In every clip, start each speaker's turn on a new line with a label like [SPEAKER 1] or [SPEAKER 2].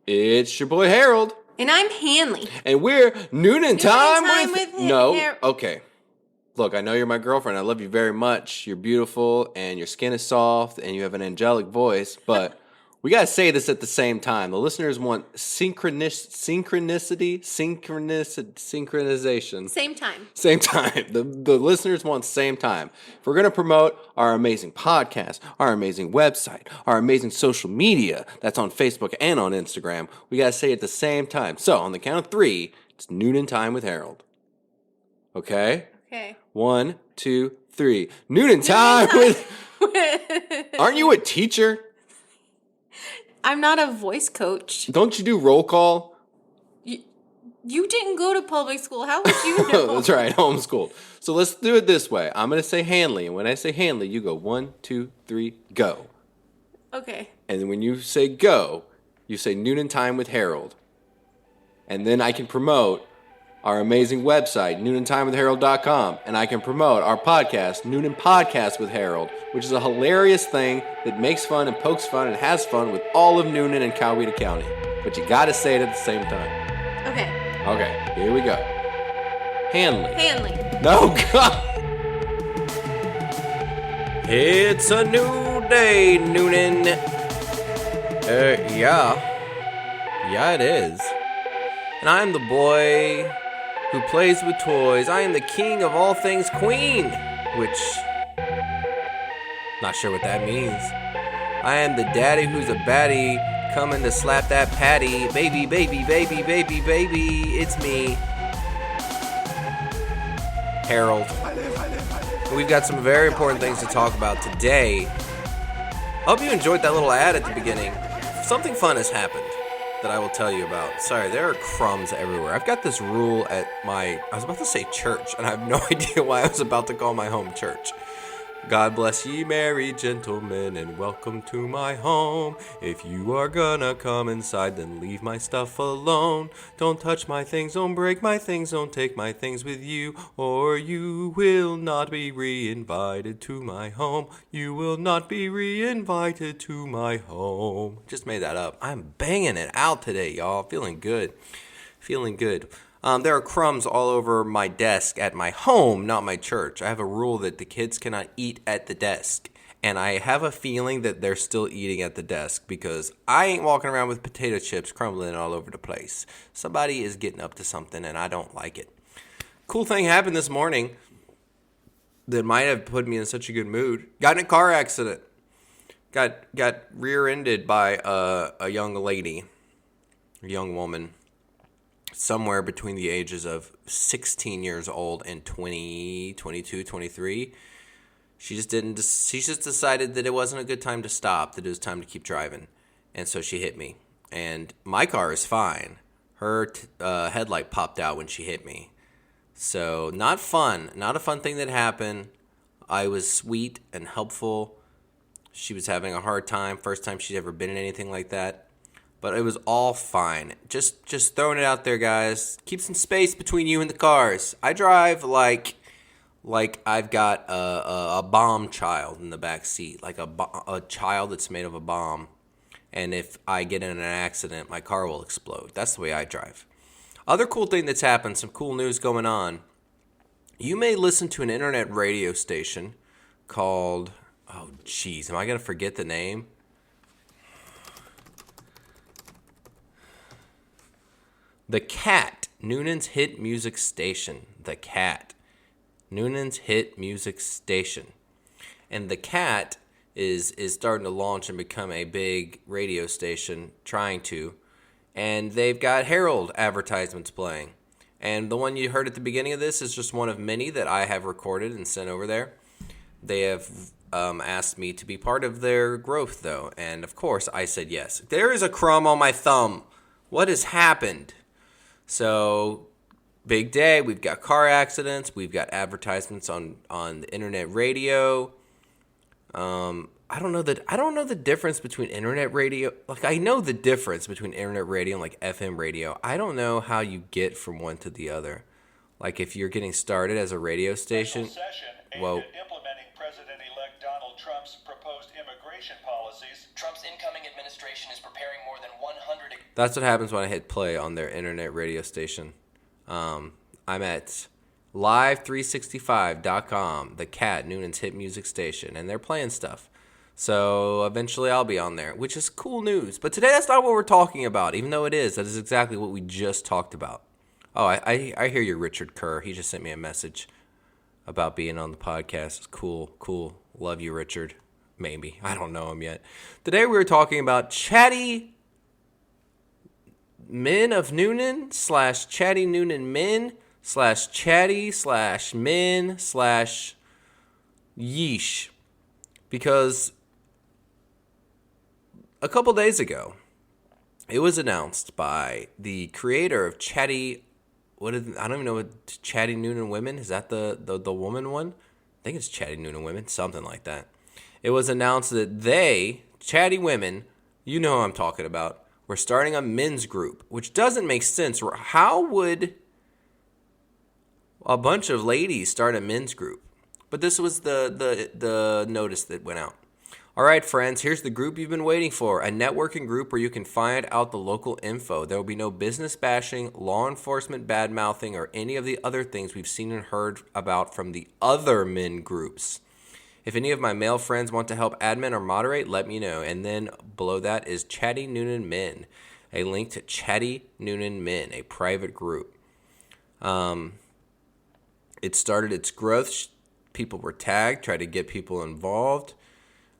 [SPEAKER 1] It's your boy Harold.
[SPEAKER 2] And I'm Hanley.
[SPEAKER 1] And we're Newnan time with
[SPEAKER 2] No.
[SPEAKER 1] Okay. Look, I know you're my girlfriend. I love you very much. You're beautiful, and your skin is soft, and you have an angelic voice, but we got to say this at the same time. The listeners want synchronization.
[SPEAKER 2] Same time.
[SPEAKER 1] Same time. The listeners want same time. If we're going to promote our amazing podcast, our amazing website, our amazing social media that's on Facebook and on Instagram, we got to say it at the same time. So, on the count of 3, it's Newnan time with Harold. Okay?
[SPEAKER 2] Okay.
[SPEAKER 1] 1, 2, 3. Newnan time with... Aren't you a teacher?
[SPEAKER 2] I'm not a voice coach.
[SPEAKER 1] Don't you do roll call?
[SPEAKER 2] You didn't go to public school. How would you know?
[SPEAKER 1] That's right, homeschooled. So let's do it this way. I'm going to say Hanley, and when I say Hanley, you go 1, 2, 3, go.
[SPEAKER 2] Okay.
[SPEAKER 1] And then when you say go, you say Newnan time with Harold. And then I can promote our amazing website, NewnanTimeWithHarold.com, and I can promote our podcast, Newnan Podcast with Harold, which is a hilarious thing that makes fun and pokes fun and has fun with all of Newnan and Coweta County. But you got to say it at the same time.
[SPEAKER 2] Okay.
[SPEAKER 1] Okay, here we go. Hanley. No, God. It's a new day, Newnan. Yeah, it is. And I'm the boy who plays with toys. I am the king of all things queen, which, not sure what that means. I am the daddy who's a baddie, coming to slap that patty. Baby, baby, baby, baby, baby, it's me, Harold. We've got some very important things to talk about today. Hope you enjoyed that little ad at the beginning. Something fun has happened that I will tell you about. Sorry, there are crumbs everywhere. I've got this rule at I was about to say church, and I have no idea why I was about to call my home church. God bless ye merry gentlemen, and welcome to my home. If you are gonna come inside, then leave my stuff alone. Don't touch my things, don't break my things, don't take my things with you, or you will not be re-invited to my home. You will not be re-invited to my home. Just made that up. I'm banging it out today, y'all. Feeling good. There are crumbs all over my desk at my home, not my church. I have a rule that the kids cannot eat at the desk. And I have a feeling that they're still eating at the desk because I ain't walking around with potato chips crumbling all over the place. Somebody is getting up to something and I don't like it. Cool thing happened this morning that might have put me in such a good mood. Got in a car accident. Got rear-ended by a young lady, a young woman. Somewhere between the ages of 16 years old and 20, 22, 23. She just decided that it wasn't a good time to stop, that it was time to keep driving. And so she hit me. And my car is fine. Her headlight popped out when she hit me. So not fun. Not a fun thing that happened. I was sweet and helpful. She was having a hard time. First time she'd ever been in anything like that. But it was all fine. Just throwing it out there, guys. Keep some space between you and the cars. I drive like I've got a bomb child in the back seat, like a child that's made of a bomb. And if I get in an accident, my car will explode. That's the way I drive. Other cool thing that's happened, some cool news going on. You may listen to an internet radio station called, oh geez, am I going to forget the name? The Cat, Newnan's hit music station. The Cat, Newnan's hit music station. And The Cat is starting to launch and become a big radio station, trying to. And they've got Harold advertisements playing. And the one you heard at the beginning of this is just one of many that I have recorded and sent over there. They have asked me to be part of their growth, though. And, of course, I said yes. There is a crumb on my thumb. What has happened? So, big day. We've got car accidents. We've got advertisements on the internet radio. I don't know the difference between internet radio. Like, I know the difference between internet radio and like FM radio. I don't know how you get from one to the other. Like, if you're getting started as a radio station. Whoa.
[SPEAKER 3] Implementing President-elect Donald Trump's proposed immigration policies.
[SPEAKER 4] Trump's incoming administration is preparing more than 100
[SPEAKER 1] That's what happens when I hit play on their internet radio station. I'm at live365.com, the Cat, Newnan's hit music station, and they're playing stuff. So eventually I'll be on there, which is cool news. But today that's not what we're talking about, even though it is. That is exactly what we just talked about. Oh, I hear you, Richard Kerr. He just sent me a message about being on the podcast. Cool. Love you, Richard. Maybe. I don't know him yet. Today we were talking about Chatty Men of Newnan / Chatty Newnan Men / Chatty / Men / Yeesh. Because a couple days ago, it was announced by the creator of Chatty. I don't even know what Chatty Newnan Women. Is that the woman one? I think it's Chatty Newnan Women, something like that. It was announced that they, Chatty Women, you know who I'm talking about, were starting a men's group, which doesn't make sense. How would a bunch of ladies start a men's group? But this was the notice that went out. All right, friends, here's the group you've been waiting for, a networking group where you can find out the local info. There will be no business bashing, law enforcement bad-mouthing, or any of the other things we've seen and heard about from the other men groups. If any of my male friends want to help admin or moderate, let me know. And then below that is Chatty Newnan Men, a link to Chatty Newnan Men, a private group. It started its growth. People were tagged, tried to get people involved.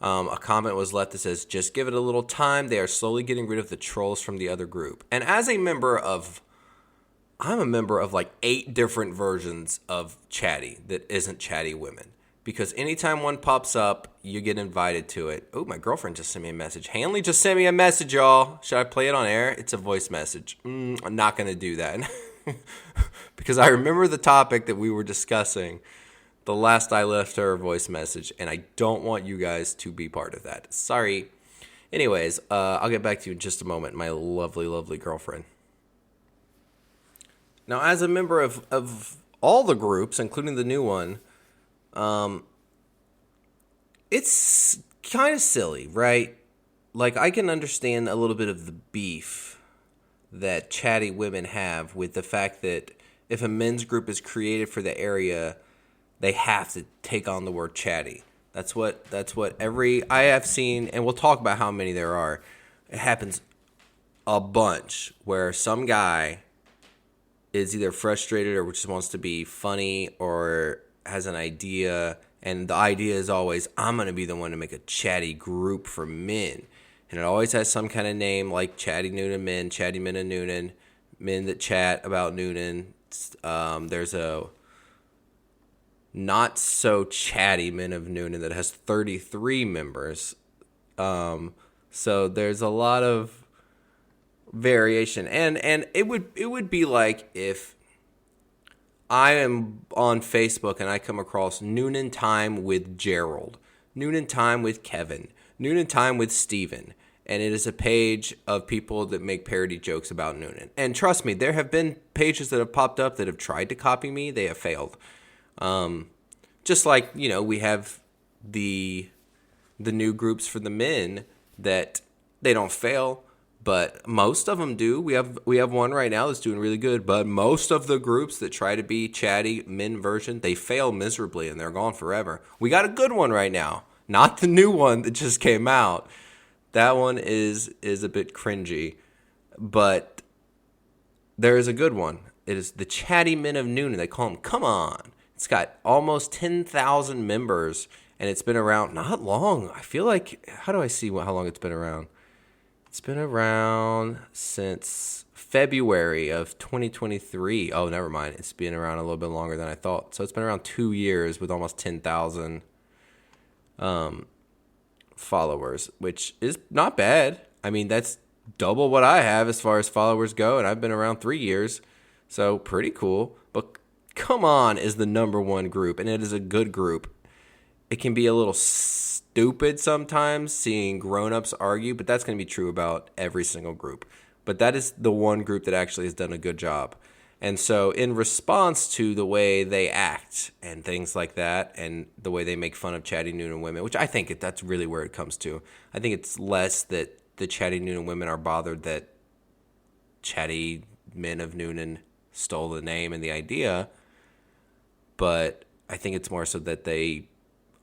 [SPEAKER 1] A comment was left that says, just give it a little time. They are slowly getting rid of the trolls from the other group. And as I'm a member of like 8 different versions of Chatty that isn't Chatty Women. Because anytime one pops up, you get invited to it. Oh, my girlfriend just sent me a message. Hanley just sent me a message, y'all. Should I play it on air? It's a voice message. I'm not going to do that. Because I remember the topic that we were discussing the last I left her a voice message, and I don't want you guys to be part of that. Sorry. Anyways, I'll get back to you in just a moment, my lovely, lovely girlfriend. Now, as a member of all the groups, including the new one, it's kind of silly, right? Like, I can understand a little bit of the beef that Chatty women have with the fact that if a men's group is created for the area, they have to take on the word chatty. That's what I have seen, and we'll talk about how many there are. It happens a bunch where some guy is either frustrated or just wants to be funny or has an idea, and the idea is always, I'm going to be the one to make a chatty group for men. And it always has some kind of name like Chatty Newnan Men, Chatty Men of Newnan, Men that chat about Newnan. There's a not so chatty Men of Newnan that has 33 members. So there's a lot of variation, and it would be like if I am on Facebook and I come across Newnan Time with Gerald, Newnan Time with Kevin, Newnan Time with Steven, and it is a page of people that make parody jokes about Newnan. And trust me, there have been pages that have popped up that have tried to copy me. They have failed. Just like, we have the new groups for the men that they don't fail, but most of them do. We have one right now that's doing really good, but most of the groups that try to be chatty men version, they fail miserably and they're gone forever. We got a good one right now, not the new one that just came out. That one is a bit cringy, but there is a good one. It is the Chatty Men of Newnan. They call them Come On. It's got almost 10,000 members, and it's been around not long. I feel like, how do I see how long it's been around? It's been around since February of 2023. Oh, never mind. It's been around a little bit longer than I thought. So it's been around 2 years with almost 10,000 followers, which is not bad. I mean, that's double what I have as far as followers go, and I've been around 3 years. So pretty cool. But Come On is the number one group, and it is a good group. It can be a little stupid sometimes seeing grown-ups argue, but that's going to be true about every single group. But that is the one group that actually has done a good job. And so in response to the way they act and things like that, and the way they make fun of Chatty Newnan women, which I think that's really where it comes to. I think it's less that the Chatty Newnan women are bothered that Chatty men of Newnan stole the name and the idea, but I think it's more so that they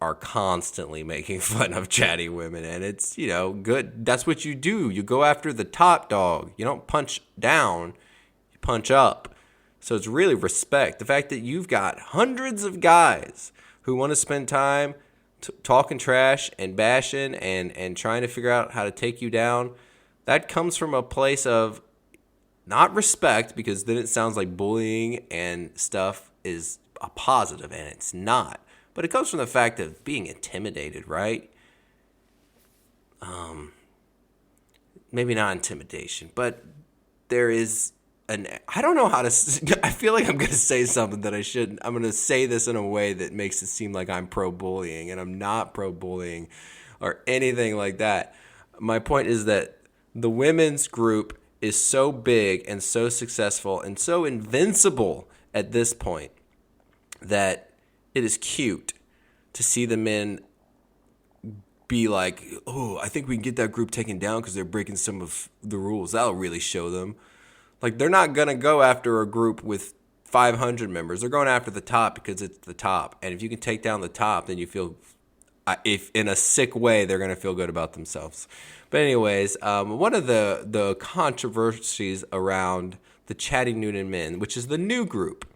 [SPEAKER 1] are constantly making fun of chatty women, and it's, good. That's what you do. You go after the top dog. You don't punch down, you punch up. So it's really respect. The fact that you've got hundreds of guys who want to spend time talking trash and bashing and trying to figure out how to take you down, that comes from a place of not respect, because then it sounds like bullying and stuff is a positive, and it's not. But it comes from the fact of being intimidated, right? Maybe not intimidation, but there is I don't know how to, I feel like I'm going to say something that I shouldn't. I'm going to say this in a way that makes it seem like I'm pro-bullying, and I'm not pro-bullying or anything like that. My point is that the women's group is so big and so successful and so invincible at this point that it is cute to see the men be like, oh, I think we can get that group taken down because they're breaking some of the rules. That'll really show them. Like, they're not going to go after a group with 500 members. They're going after the top because it's the top. And if you can take down the top, then you feel, if in a sick way, they're going to feel good about themselves. But anyways, one of the controversies around the Chatty Newnan men, which is the new group,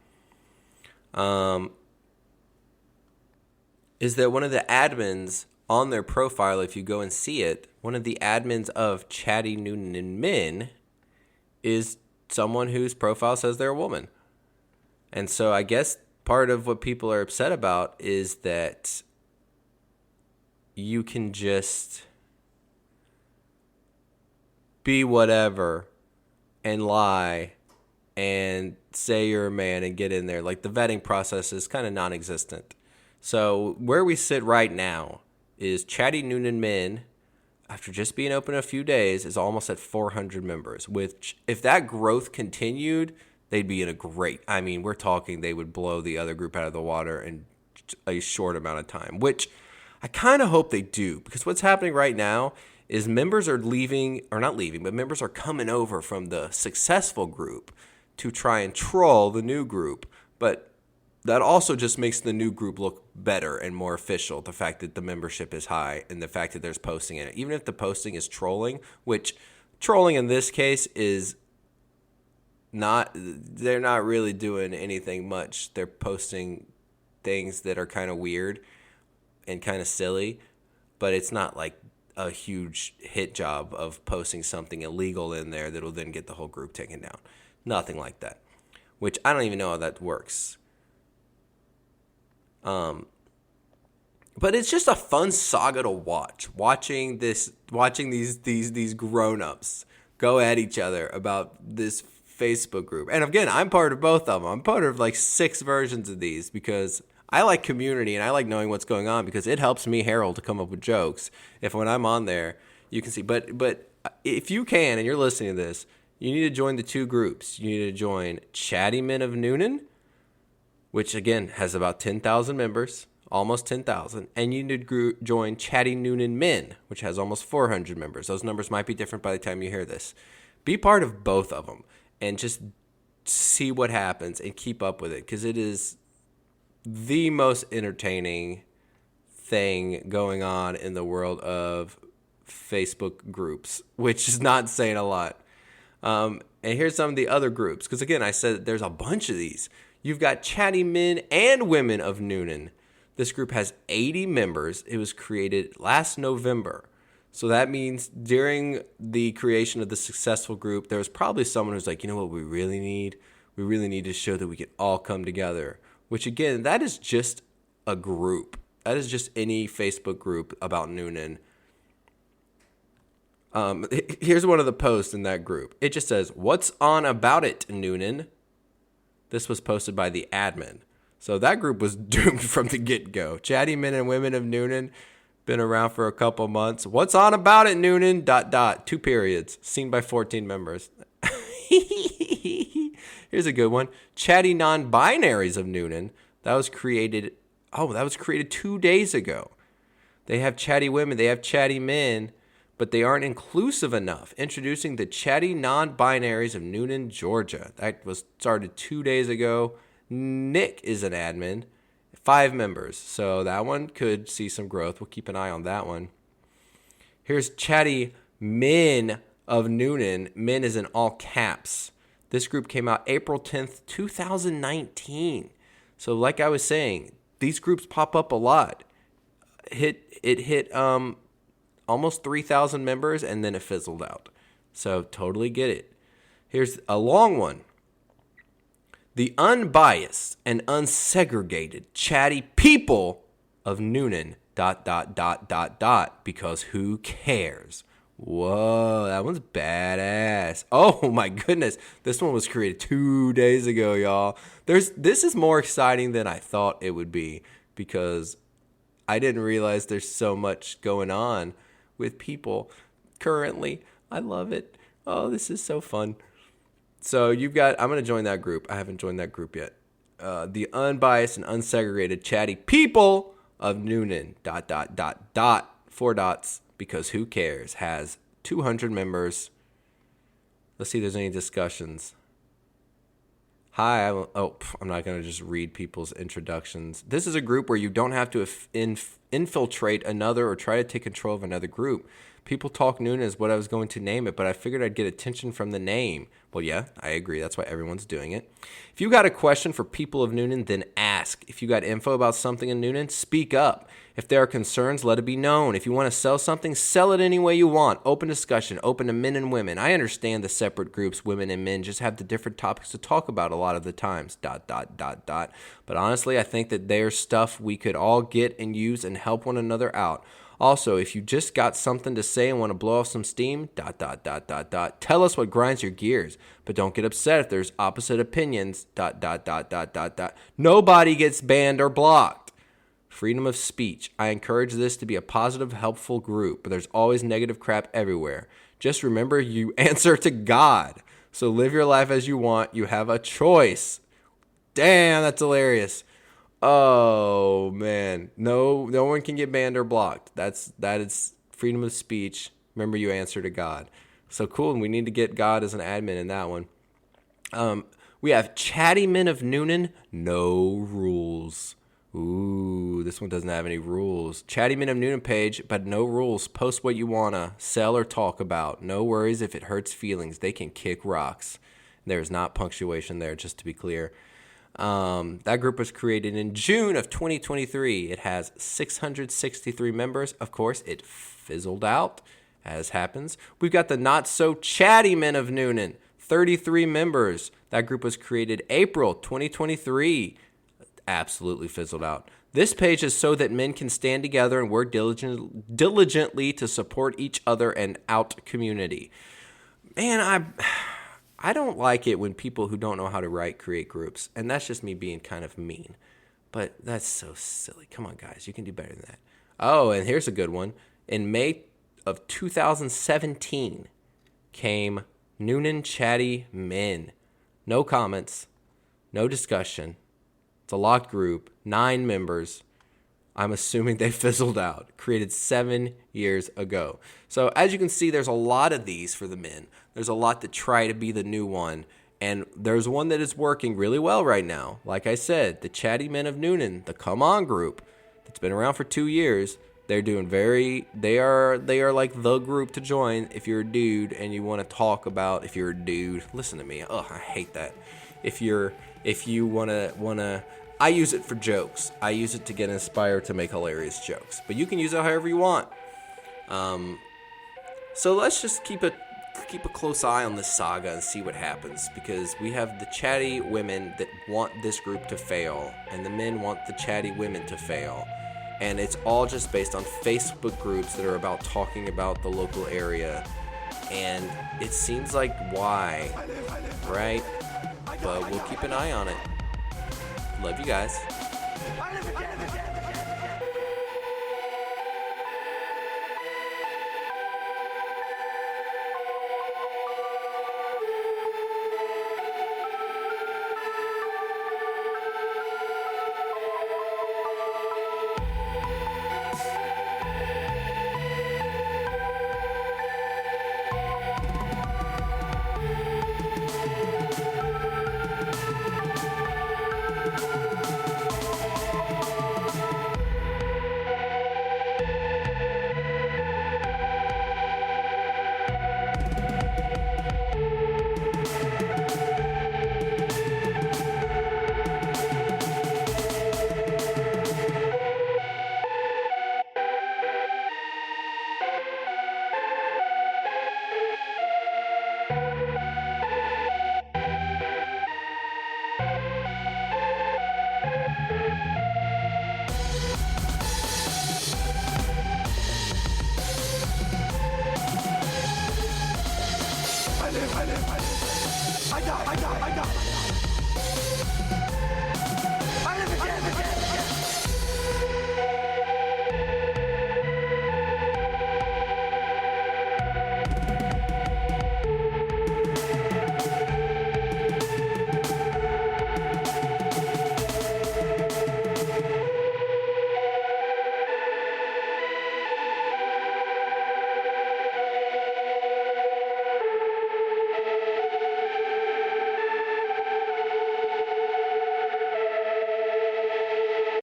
[SPEAKER 1] is that one of the admins on their profile, if you go and see it, one of the admins of Chatty Newnan men is someone whose profile says they're a woman. And so I guess part of what people are upset about is that you can just be whatever and lie and say you're a man and get in there. Like, the vetting process is kind of non-existent. So where we sit right now is Chatty Newnan men, after just being open a few days, is almost at 400 members, which, if that growth continued, they'd be in a great, we're talking they would blow the other group out of the water in a short amount of time, which I kind of hope they do, because what's happening right now is members are leaving, or not leaving, but members are coming over from the successful group to try and troll the new group. But that also just makes the new group look better and more official, the fact that the membership is high and the fact that there's posting in it. Even if the posting is trolling, which trolling in this case is not, they're not really doing anything much. They're posting things that are kind of weird and kind of silly, but it's not like a huge hit job of posting something illegal in there that'll then get the whole group taken down. Nothing like that, which I don't even know how that works. But it's just a fun saga to watch. Watching these grown-ups go at each other about this Facebook group. And again, I'm part of both of them. I'm part of like 6 versions of these because I like community and I like knowing what's going on, because it helps me, Harold, to come up with jokes. If when I'm on there, you can see. But if you can and you're listening to this, you need to join the 2 groups. You need to join Chatty Men of Newnan, which again has about 10,000 members, almost 10,000. And you need to join Chatty Newnan Men, which has almost 400 members. Those numbers might be different by the time you hear this. Be part of both of them and just see what happens and keep up with it, because it is the most entertaining thing going on in the world of Facebook groups, which is not saying a lot. And here's some of the other groups, because again, I said there's a bunch of these. You've got Chatty Men and Women of Newnan. This group has 80 members. It was created last November. So that means during the creation of the successful group, there was probably someone who's like, you know what we really need? We really need to show that we can all come together. Which again, that is just a group. That is just any Facebook group about Newnan. Here's one of the posts in that group. It just says, "What's on about it, Newnan?" This was posted by the admin. So that group was doomed from the get-go. Chatty Men and Women of Newnan, been around for a couple months. What's on about it, Newnan? ... 2 periods. Seen by 14 members. Here's a good one. Chatty Non-Binaries of Newnan. That was created 2 days ago. They have chatty women. They have chatty men. but they aren't inclusive enough. Introducing the Chatty Non-Binaries of Newnan, Georgia. That was started 2 days ago. Nick is an admin. 5 members. So that one could see some growth. We'll keep an eye on that one. Here's Chatty Men of Newnan. Men is in all caps. This group came out April 10th, 2019. So like I was saying, these groups pop up a lot. It hit almost 3,000 members, and then it fizzled out. So totally get it. Here's a long one. The unbiased and unsegregated chatty people of Newnan, ... because who cares? Whoa, that one's badass. Oh my goodness. This one was created 2 days ago, y'all. This is more exciting than I thought it would be, because I didn't realize there's so much going on with people currently. I love it. Oh, this is so fun. So I'm going to join that group. I haven't joined that group yet. The unbiased and unsegregated chatty people of Newnan, ... 4 dots, because who cares, has 200 members. Let's see if there's any discussions. Hi, I'm not going to just read people's introductions. This is a group where you don't have to infiltrate another or try to take control of another group. People Talk Newnan is what I was going to name it, but I figured I'd get attention from the name. Well, yeah, I agree. That's why everyone's doing it. If you got a question for people of Newnan, then ask. If you got info about something in Newnan, speak up. If there are concerns, let it be known. If you want to sell something, sell it any way you want. Open discussion, open to men and women. I understand the separate groups, women and men, just have the different topics to talk about a lot of the times, ... But honestly, I think that there's stuff we could all get and use and help one another out. Also, if you just got something to say and want to blow off some steam, ... Tell us what grinds your gears, but don't get upset if there's opposite opinions, ... Nobody gets banned or blocked. Freedom of speech. I encourage this to be a positive, helpful group, but there's always negative crap everywhere. Just remember, you answer to God. So live your life as you want. You have a choice. Damn, that's hilarious. Oh, man. No one can get banned or blocked. That is freedom of speech. Remember, you answer to God. So cool, and we need to get God as an admin in that one. We have Chatty Men of Newnan, no rules. Ooh, this one doesn't have any rules. Chatty Men of Newnan page, but no rules. Post what you want to sell or talk about. No worries if it hurts feelings. They can kick rocks. There's not punctuation there, just to be clear. That group was created in June of 2023. It has 663 members. Of course, it fizzled out, as happens. We've got the Not So Chatty Men of Newnan, 33 members. That group was created April 2023. Absolutely fizzled out. This page is so that men can stand together and work diligently to support each other and out community. Man, I don't like it when people who don't know how to write create groups, and that's just me being kind of mean. But that's so silly. Come on, guys, you can do better than that. Oh, and here's a good one. In May of 2017 came Newnan Chatty Men. No comments, no discussion. It's a locked group, 9 members. I'm assuming they fizzled out. Created 7 years ago. So as you can see, there's a lot of these for the men. There's a lot that try to be the new one. And there's one that is working really well right now. Like I said, the Chatty Men of Newnan, the Come On group, that's been around for 2 years. They are like the group to join if you're a dude and you want to talk about, if you're a dude, listen to me. I hate that. If you wanna I use it for jokes. I use it to get inspired to make hilarious jokes. But you can use it however you want. So let's just keep a close eye on this saga and see what happens, because we have the chatty women that want this group to fail, and the men want the chatty women to fail. And it's all just based on Facebook groups that are about talking about the local area. And it seems like why, right? But we'll keep an eye on it. Love you guys.
[SPEAKER 4] I got